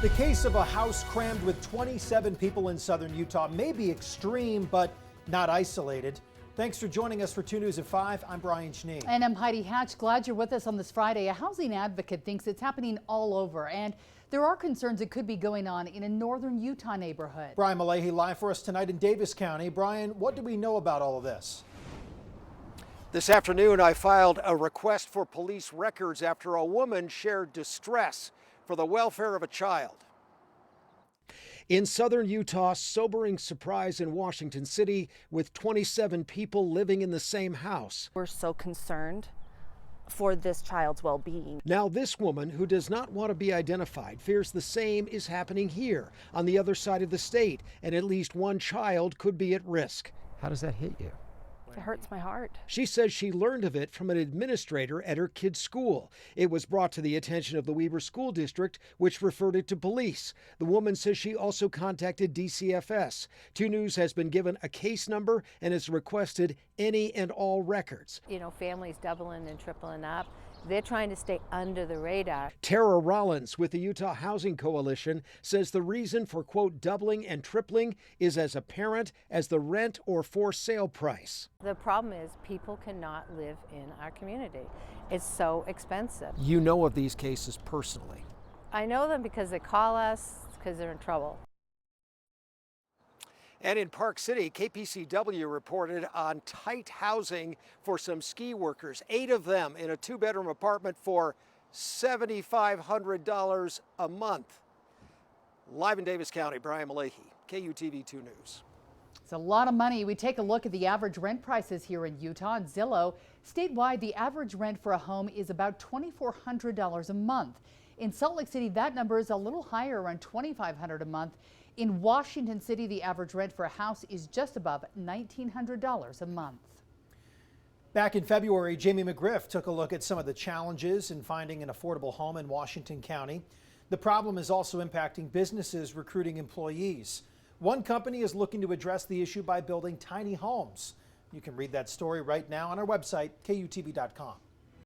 The case of a house crammed with 27 people in southern Utah may be extreme, but not isolated. Thanks for joining us for 2 News at 5. I'm Brian Schnee. And I'm Heidi Hatch. Glad you're with us on this Friday. A housing advocate thinks it's happening all over, and there are concerns it could be going on in a northern Utah neighborhood. Brian Malahi live for us tonight in Davis County. Brian, what do we know about all of this? This afternoon, I filed a request for police records after a woman shared distress for the welfare of a child. In southern Utah, sobering surprise in Washington City with 27 people living in the same house. We're so concerned for this child's well-being. Now this woman, who does not want to be identified, fears the same is happening here on the other side of the state, and at least one child could be at risk. How does that hit you? It hurts my heart. She says she learned of it from an administrator at her kid's school. It was brought to the attention of the Weber School District, which referred it to police. The woman says she also contacted DCFS. 2 News has been given a case number and has requested any and all records. You know, families doubling and tripling up. They're trying to stay under the radar. Tara Rollins with the Utah Housing Coalition says the reason for, quote, doubling and tripling is as apparent as the rent or for sale price. The problem is people cannot live in our community. It's so expensive. You know of these cases personally? I know them because they call us because they're in trouble. And in Park City, KPCW reported on tight housing for some ski workers, 8 of them in a 2-bedroom apartment for $7,500 a month. Live in Davis County, Brian Malahi, KUTV 2 News. It's a lot of money. We take a look at the average rent prices here in Utah. On Zillow, statewide, the average rent for a home is about $2,400 a month. In Salt Lake City, that number is a little higher, around $2,500 a month. In Washington City, the average rent for a house is just above $1,900 a month. Back in February, Jamie McGriff took a look at some of the challenges in finding an affordable home in Washington County. The problem is also impacting businesses recruiting employees. One company is looking to address the issue by building tiny homes. You can read that story right now on our website, KUTV.com.